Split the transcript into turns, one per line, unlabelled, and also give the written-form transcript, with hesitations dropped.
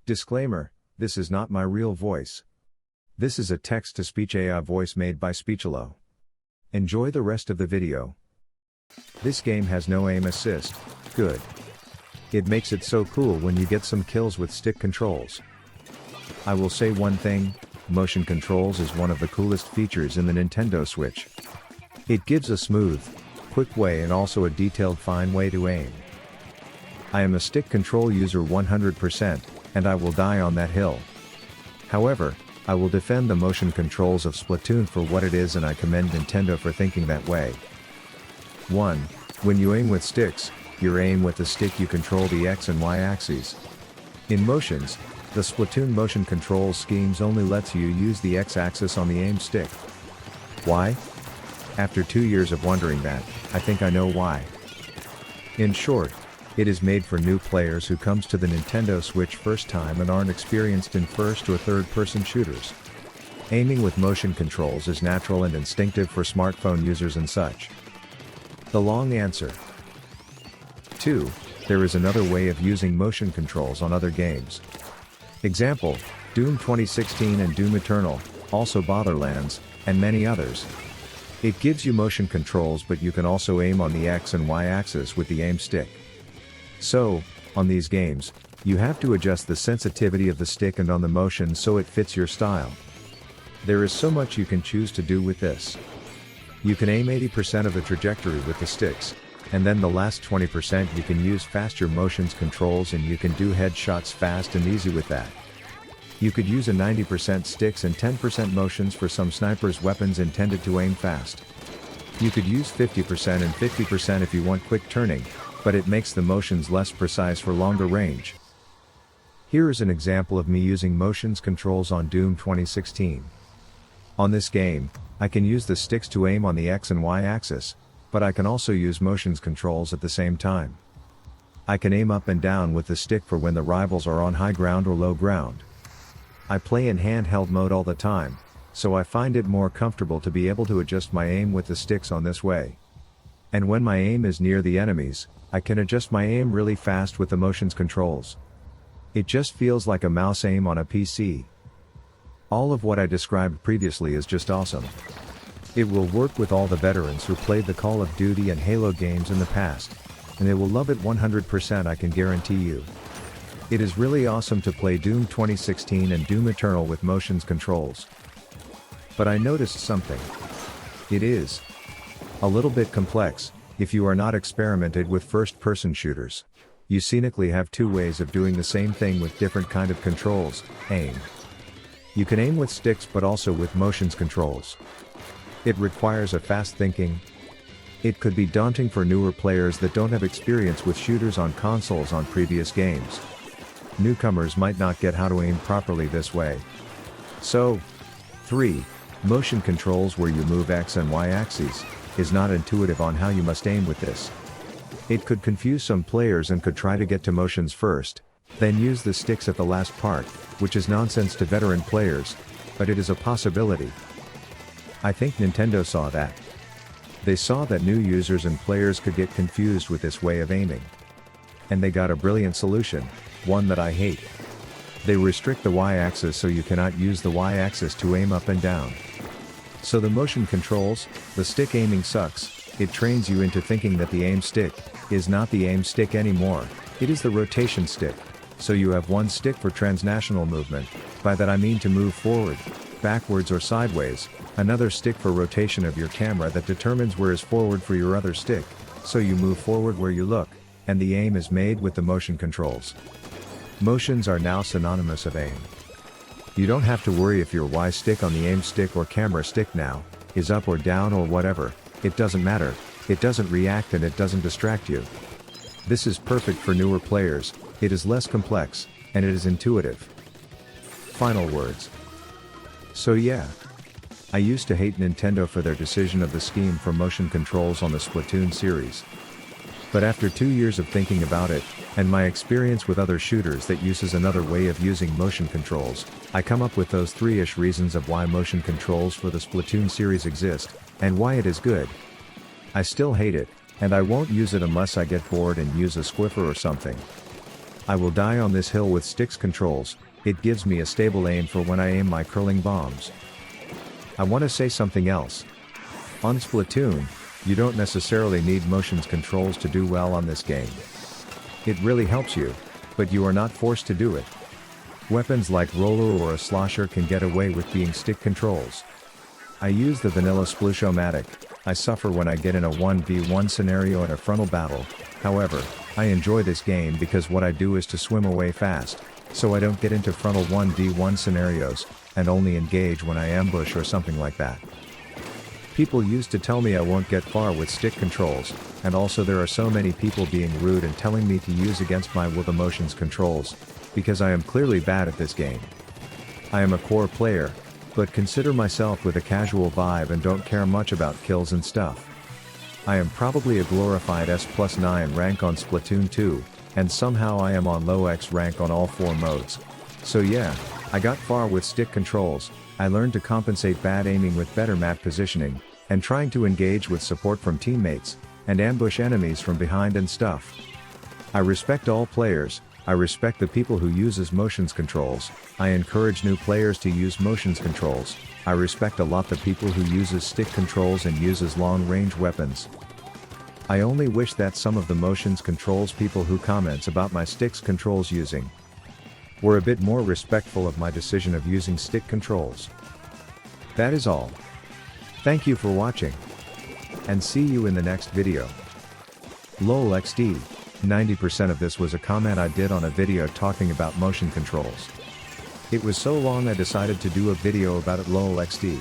Disclaimer, this is not my real voice. This is a text-to-speech AI voice made by Speechelo. Enjoy the rest of the video. This game has no aim assist. Good. It makes it so cool when you get some kills with stick controls. I will say one thing, motion controls is one of the coolest features in the Nintendo Switch. It gives a smooth, quick way and also a detailed fine way to aim. I am a stick control user 100%, and I will die on that hill. However, I will defend the motion controls of Splatoon for what it is, and I commend Nintendo for thinking that way. 1. When you aim with sticks, you aim with the stick, you control the X and Y axes. In motions, the Splatoon motion control schemes only lets you use the X axis on the aim stick. Why? After 2 years of wondering that, I think I know why. In short, it is made for new players who comes to the Nintendo Switch first time and aren't experienced in first or third person shooters. Aiming with motion controls is natural and instinctive for smartphone users and such. The long answer. 2. There is another way of using motion controls on other games. Example, Doom 2016 and Doom Eternal, also Borderlands, and many others. It gives you motion controls, but you can also aim on the X and Y axis with the aim stick. So, on these games, you have to adjust the sensitivity of the stick and on the motion so it fits your style. There is so much you can choose to do with this. You can aim 80% of the trajectory with the sticks, and then the last 20% you can use faster motions controls, and you can do headshots fast and easy with that. You could use a 90% sticks and 10% motions for some snipers' weapons intended to aim fast. You could use 50% and 50% if you want quick turning, but it makes the motions less precise for longer range. Here is an example of me using motions controls on Doom 2016. On this game, I can use the sticks to aim on the X and Y axis, but I can also use motions controls at the same time. I can aim up and down with the stick for when the rivals are on high ground or low ground. I play in handheld mode all the time, so I find it more comfortable to be able to adjust my aim with the sticks on this way. And when my aim is near the enemies, I can adjust my aim really fast with the motions controls. It just feels like a mouse aim on a PC. All of what I described previously is just awesome. It will work with all the veterans who played the Call of Duty and Halo games in the past, and they will love it 100%, I can guarantee you. It is really awesome to play Doom 2016 and Doom Eternal with motions controls. But I noticed something. It is a little bit complex. If you are not experimented with first-person shooters, you scenically have two ways of doing the same thing with different kind of controls. Aim. You can aim with sticks but also with motions controls. It requires a fast thinking. It could be daunting for newer players that don't have experience with shooters on consoles on previous games. Newcomers might not get how to aim properly this way. So, 3. Motion controls where you move X and Y axes is not intuitive on how you must aim with this. It could confuse some players and could try to get to motions first, then use the sticks at the last part, which is nonsense to veteran players, but it is a possibility. I think Nintendo saw that. They saw that new users and players could get confused with this way of aiming. And they got a brilliant solution, one that I hate. They restrict the Y-axis so you cannot use the Y-axis to aim up and down. So the motion controls, the stick aiming sucks. It trains you into thinking that the aim stick is not the aim stick anymore, it is the rotation stick. So you have one stick for transnational movement, by that I mean to move forward, backwards or sideways, another stick for rotation of your camera that determines where is forward for your other stick, so you move forward where you look, and the aim is made with the motion controls. Motions are now synonymous of aim. You don't have to worry if your Y stick on the aim stick or camera stick now is up or down or whatever, it doesn't matter, it doesn't react and it doesn't distract you. This is perfect for newer players, it is less complex, and it is intuitive. Final words. So yeah. I used to hate Nintendo for their decision of the scheme for motion controls on the Splatoon series. But after 2 years of thinking about it, and my experience with other shooters that uses another way of using motion controls, I come up with those 3-ish reasons of why motion controls for the Splatoon series exist, and why it is good. I still hate it, and I won't use it unless I get bored and use a squiffer or something. I will die on this hill with sticks controls, it gives me a stable aim for when I aim my curling bombs. I want to say something else. On Splatoon, you don't necessarily need motions controls to do well on this game. It really helps you, but you are not forced to do it. Weapons like roller or a slosher can get away with being stick controls. I use the vanilla Splooshomatic. I suffer when I get in a 1v1 scenario in a frontal battle. However, I enjoy this game because what I do is to swim away fast, so I don't get into frontal 1v1 scenarios, and only engage when I ambush or something like that. People used to tell me I won't get far with stick controls, and also there are so many people being rude and telling me to use against my will the motions controls, because I am clearly bad at this game. I am a core player, but consider myself with a casual vibe and don't care much about kills and stuff. I am probably a glorified S+9 rank on Splatoon 2, and somehow I am on low X rank on all 4 modes. So yeah, I got far with stick controls. I learned to compensate bad aiming with better map positioning, and trying to engage with support from teammates, and ambush enemies from behind and stuff. I respect all players, I respect the people who uses motions controls, I encourage new players to use motions controls, I respect a lot the people who uses stick controls and uses long range weapons. I only wish that some of the motions controls people who comments about my sticks controls using were a bit more respectful of my decision of using stick controls. That is all. Thank you for watching. And see you in the next video. LOL XD, 90% of this was a comment I did on a video talking about motion controls. It was so long I decided to do a video about it. LOL XD.